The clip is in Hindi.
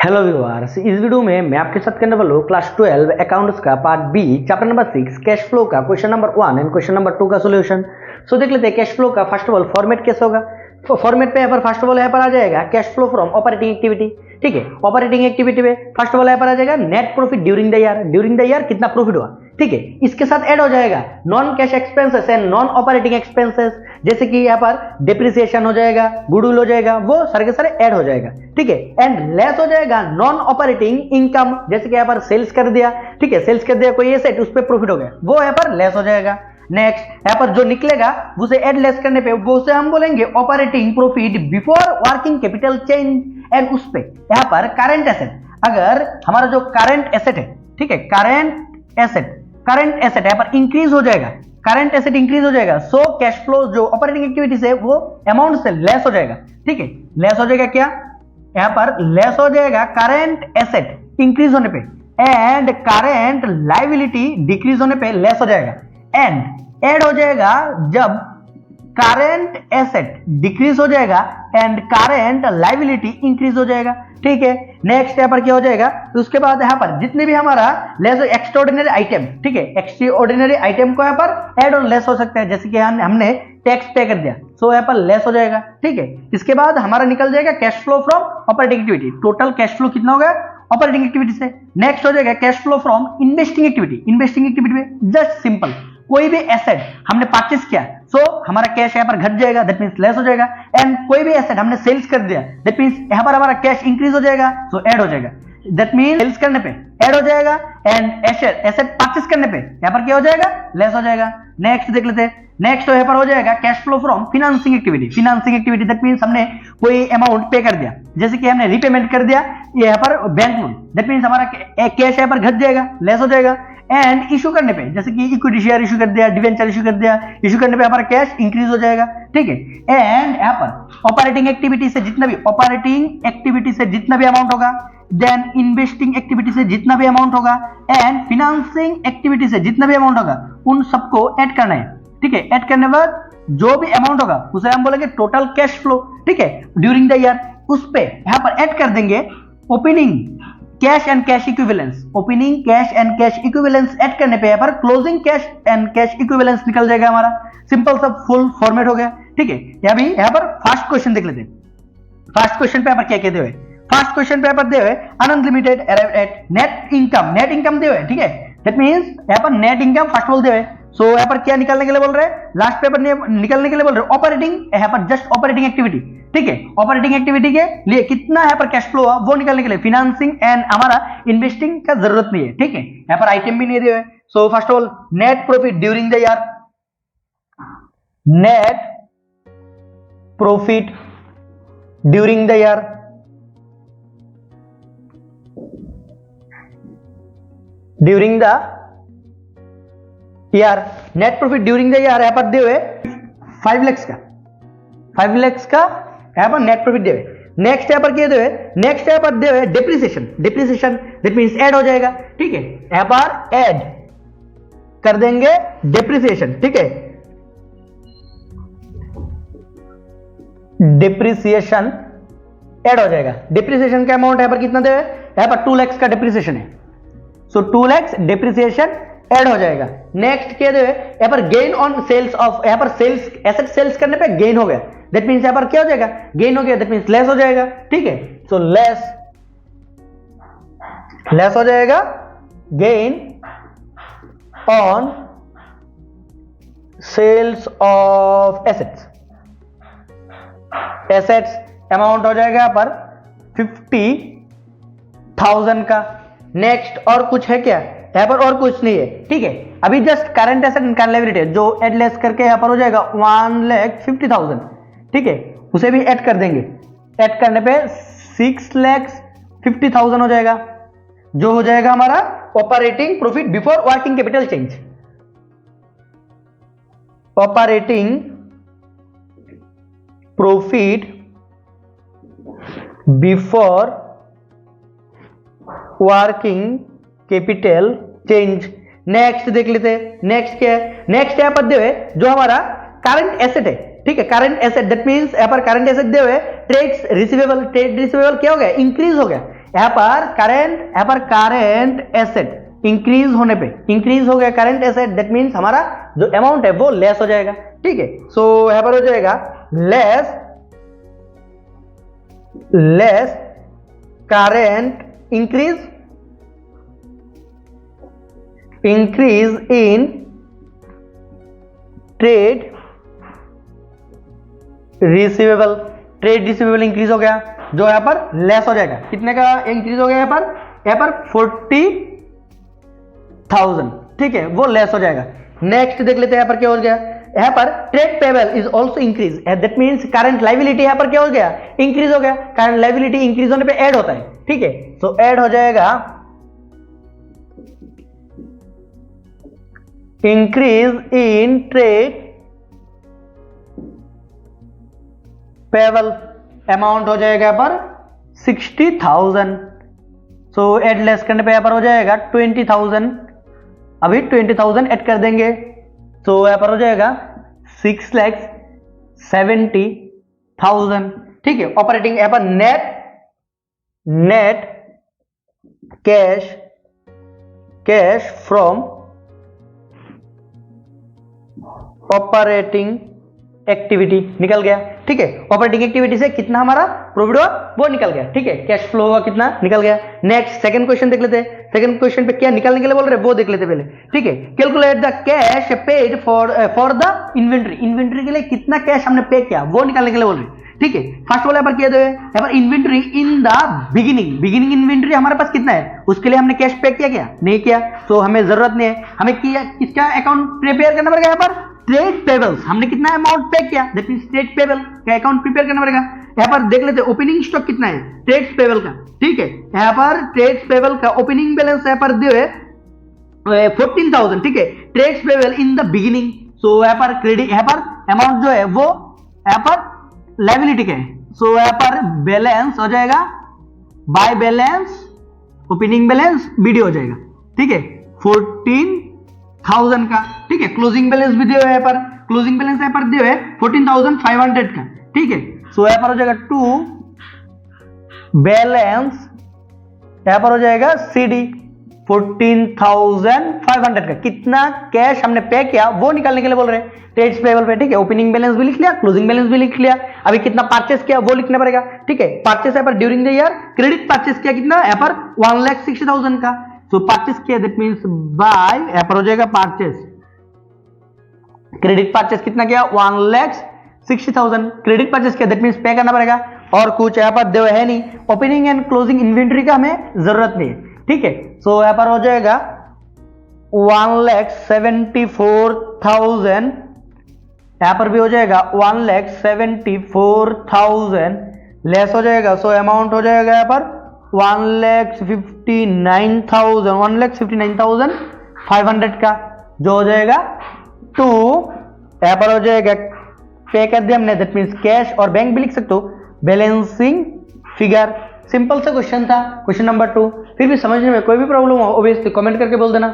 हेलो व्यूअर्स, इस वीडियो में मैं आपके साथ करने वाला हूँ क्लास 12 अकाउंट्स का part B chapter number 6 cash flow का question number 1 and question number 2 का सॉल्यूशन। सो देख लेते हैं कैश फ्लो का फर्स्ट ऑफ ऑल फॉर्मेट कैसे होगा। फॉर्मेट पे यहाँ पर फर्स्ट ऑफ ऑल यहाँ पर आ जाएगा cash flow from operating activity. ठीक है, ऑपरेटिंग एक्टिविटी में फर्स्ट ऑफ ऑल यहाँ पर आ जाएगा net profit during the year. During the year कितना प्रॉफिट हुआ। ठीक है, इसके साथ ऐड हो जाएगा non cash expenses and non operating expenses, जैसे कि यहाँ पर डिप्रिसिएशन हो जाएगा, गुडविल हो जाएगा, वो सारे के सारे ऐड हो जाएगा। ठीक है, एंड लेस हो जाएगा नॉन ऑपरेटिंग इनकम, जैसे कि यहाँ पर सेल्स कर दिया। ठीक है, सेल्स कर दिया कोई एसेट, उस पर प्रॉफिट हो गया, वो यहाँ पर लेस हो जाएगा। नेक्स्ट यहाँ पर जो निकलेगा उसे एड लेस करने पे वो उसे हम बोलेंगे operating profit before working capital change. And उस पे यहाँ पर करंट एसेट, अगर हमारा जो करंट एसेट है, ठीक है, करंट एसेट यहाँ पर इंक्रीज हो जाएगा, करंट एसेट इंक्रीज हो जाएगा, सो कैश फ्लो जो ऑपरेटिंग एक्टिविटी से वो अमाउंट से लेस हो जाएगा। ठीक है, लेस हो जाएगा, क्या यहाँ पर लेस हो जाएगा करंट एसेट इंक्रीज होने पे, एंड करंट लायबिलिटी डिक्रीज होने पे लेस हो जाएगा। एंड ऐड हो जाएगा जब करंट एसेट डिक्रीज हो जाएगा एंड करंट लायबिलिटी इंक्रीज हो जाएगा। ठीक है, नेक्स्ट यहाँ पर क्या हो जाएगा, उसके बाद यहाँ पर जितने भी हमारा लेस एक्स्ट्राऑर्डिनरी आइटम, ठीक है, एक्स्ट्राऑर्डिनरी आइटम को यहाँ पर ऐड और लेस हो सकता है, जैसे कि हमने टैक्स पे कर दिया, सो यहाँ पर लेस हो जाएगा। ठीक है, इसके बाद हमारा निकल जाएगा cash flow from operating activity. Total cash flow कितना होगा ऑपरेटिंग एक्टिविटी से। नेक्स्ट हो जाएगा cash flow from investing activity. Investing activity में जस्ट सिंपल कोई भी एसेट हमने परचेस किया, सो हमारा कैश यहाँ पर घट जाएगा, दैट मींस लेस हो जाएगा। एंड कोई भी एसेट हमने सेल्स कर दिया, दैट मींस यहाँ पर हमारा कैश इंक्रीज हो जाएगा, सो ऐड हो जाएगा, दैट मींस सेल्स करने पे ऐड हो जाएगा, एंड एसेट परचेस करने पे यहाँ पर क्या हो जाएगा, लेस हो जाएगा। नेक्स्ट देख लेते हैं, नेक्स्ट यहाँ पर हो जाएगा cash flow from financing activity. Financing activity that means हमने कोई अमाउंट पे कर दिया, जैसे कि हमने रीपेमेंट कर दिया यहाँ पर बैंक लोन, दैट मींस हमारा कैश यहाँ पर घट जाएगा, लेस हो जाएगा। एंड इशू करने पे, जैसे कि इक्विटी शेयर इशू कर दिया, डिवेंचर इशू कर दिया, इशू करने पे हमारा कैश इंक्रीज हो जाएगा। ठीक है, एंड यहाँ पर ऑपरेटिंग एक्टिविटी से जितना भी अमाउंट होगा, देन इन्वेस्टिंग एक्टिविटी से जितना भी अमाउंट होगा, एंड फिनेंसिंग एक्टिविटी से जितना भी अमाउंट होगा, उन सबको ऐड करना है। ठीक है, ऐड करने के बाद जो भी अमाउंट होगा उसे हम बोलेंगे टोटल कैश फ्लो। ठीक है, ड्यूरिंग द ईयर, उस पे यहाँ पर ऐड कर देंगे opening cash and cash equivalence. Opening cash and cash equivalence add करने पे यहाँ पर closing cash and cash equivalence निकल जाएगा हमारा। सिंपल सा फुल फॉर्मेट हो गया। ठीक है, यहाँ पर फर्स्ट क्वेश्चन देख लेते हैं। फर्स्ट क्वेश्चन पे यहाँ पर क्या कहते हुए, फर्स्ट क्वेश्चन पे यहाँ पर दे हुए unlimited at net income. Net income दे हुए, ठीक है, दैट मींस यहाँ पर नेट इनकम फर्स्ट बोल दे हुए, सो यहाँ पर क्या निकालने के लिए बोल रहे हैं, लास्ट पेपर निकालने के लिए बोल रहे हैं ऑपरेटिंग, यहाँ पर जस्ट ऑपरेटिंग एक्टिविटी। ठीक है, ऑपरेटिंग एक्टिविटी के लिए कितना यहाँ पर कैश फ्लो हुआ वो निकालने के लिए फिनेंसिंग एंड हमारा इन्वेस्टिंग का जरूरत नहीं है। ठीक है, यहाँ पर आइटम भी नहीं दिए हुए, so first of all net profit during the year, net profit during the year, during the year, net profit during the year यहाँ पर दे हुए 5 लाख का, 5 लाख का यहाँ पर नेट प्रॉफिट दे हुए। नेक्स्ट यहाँ पर क्या दे हुए, नेक्स्ट यहाँ पर दे हुए depreciation. Depreciation that means add हो जाएगा। ठीक है, यहाँ पर ऐड कर देंगे डिप्रिसिएशन। ठीक है, डिप्रिसिएशन ऐड हो जाएगा। डिप्रिसिएशन का अमाउंट यहाँ पर कितना दे हुए, यहाँ पर 2 लाख का डिप्रिसिएशन है, सो 2 लाख डिप्रिसिएशन ऐड हो जाएगा। नेक्स्ट क्या दे यहाँ पर गेन ऑन सेल्स ऑफ, यहाँ पर सेल्स एसेट सेल्स करने पे गेन हो गया, दैट मींस यहाँ पर क्या हो जाएगा, गेन हो गया, दैट मींस लेस हो जाएगा। ठीक है, सो लेस हो जाएगा gain on sales of assets. Assets amount हो जाएगा यहाँ पर 50,000 का। नेक्स्ट और कुछ है क्या, यहाँ पर और कुछ नहीं है। ठीक है, अभी just current asset and current liability जो ऐड लेस करके यहाँ पर हो जाएगा 1,50,000। ठीक है, उसे भी ऐड कर देंगे, ऐड करने पे 6,50,000 हो जाएगा, जो हो जाएगा हमारा operating profit before working capital change. Operating profit before working capital change. Next देख लेते हैं, नेक्स्ट क्या है, नेक्स्ट यहाँ पर दे हुए जो हमारा करंट एसेट है। ठीक है, करंट एसेट दैट मींस यहाँ पर करंट एसेट दे हुए ट्रेड रिसीवेबल। ट्रेड रिसीवेबल क्या हो गया, इंक्रीज हो गया, यहाँ पर करेंट एसेट इंक्रीज होने पे इंक्रीज हो गया करेंट एसेट, दैट मीन्स हमारा जो अमाउंट है वो लेस हो जाएगा, ठीक है। सो यहाँ पर हो जाएगा less current increase in trade receivable increase हो गया, जो यहां पर लेस हो जाएगा। कितने का इंक्रीज हो गया यहाँ पर 40,000, ठीक है, वो लेस हो जाएगा। नेक्स्ट देख लेते हैं यहाँ पर क्या हो गया। यहाँ पर trade payable is also increase, that means current liability यहाँ पर क्या हो गया, इंक्रीज हो गया। करंट लाइबिलिटी इंक्रीज होने पे ऐड होता है, ठीक है। सो ऐड हो जाएगा increase in trade payable, amount हो जाएगा यहाँ पर 60,000। सो एड लेस करने पे यहाँ पर हो जाएगा 20,000, अभी 20,000 ऐड कर देंगे, तो यहाँ पर हो जाएगा 6,70,000, ठीक है। ऑपरेटिंग यहाँ पर net cash from operating activity निकल गया, ठीक है। ऑपरेटिंग एक्टिविटी से कितना हमारा प्रॉफिट हुआ वो निकल गया, ठीक है। कैश फ्लो हुआ कितना निकल गया। नेक्स्ट सेकंड क्वेश्चन देख लेते हैं। सेकंड क्वेश्चन पे क्या निकालने के लिए बोल रहे हैं वो देख लेते पहले, ठीक है। Calculate the cash paid for the inventory के लिए कितना कैश हमने पे किया वो निकालने के लिए बोल रहे हैं, ठीक है। फर्स्ट वाला यहाँ पर क्या दे, यहाँ पर inventory in the beginning inventory हमारे पास कितना है, उसके लिए हमने कैश पे किया क्या, नहीं किया, तो हमें जरूरत नहीं है। हमें किसका अकाउंट प्रिपेयर करना पड़ेगा, यहाँ पर ट्रेड पेबल्स, हमने कितना अमाउंट पे किया, दैट मींस ट्रेड पेबल का अकाउंट प्रिपेयर करना पड़ेगा। यहाँ पर देख लेते हैं ओपनिंग स्टॉक कितना है ट्रेड पेबल का, ठीक है। यहाँ पर ट्रेड पेबल का ओपनिंग बैलेंस यहाँ पर दिए 14,000, ठीक है। Trade payable in the beginning, so यहाँ पर क्रेडिट, यहाँ पर अमाउंट जो है वो यहाँ पर लायबिलिटी का है, सो यहाँ पर बैलेंस हो जाएगा by balance opening balance BD हो जाएगा, ठीक है, 14,000 का, ठीक है। क्लोजिंग बैलेंस भी दिया है यहाँ पर, क्लोजिंग बैलेंस यहाँ पर दिया है 14,500 का, ठीक है। सो यहाँ पर हो जाएगा टू बैलेंस, यहाँ पर हो जाएगा सीडी 14,500 का। कितना कैश हमने पे किया वो निकालने के लिए बोल रहे हैं ट्रेड्स पेबल पे, ठीक है। ओपनिंग बैलेंस भी लिख लिया, क्लोजिंग बैलेंस भी लिख लिया, अभी कितना परचेस किया वो लिखना पड़ेगा, ठीक है। परचेस यहाँ पर during the year credit purchase किया कितना, यहाँ पर 1,60,000 का, सो परचेस किया दैट मींस बाय, यहाँ पर हो जाएगा परचेस, क्रेडिट परचेस कितना किया 1,60,000, क्रेडिट परचेस किया दैट मींस पे करना पड़ेगा, और कुछ यहाँ पर देव है नहीं। ओपनिंग एंड क्लोजिंग इन्वेंट्री का हमें जरूरत नहीं है, ठीक है। सो यहाँ पर हो जाएगा 1,74,000, यहाँ पर भी हो जाएगा 1,74,000 लेस हो जाएगा, सो अमाउंट हो जाएगा यहाँ पर 1,59,500 का, जो हो जाएगा टू, यहाँ पर हो जाएगा पे कर दिया हमने, दैट मींस कैश, और बैंक भी लिख सकते हो बैलेंसिंग फिगर। सिंपल सा क्वेश्चन था, क्वेश्चन नंबर 2। फिर भी समझने में कोई भी प्रॉब्लम हो ऑब्वियसली कमेंट करके बोल देना।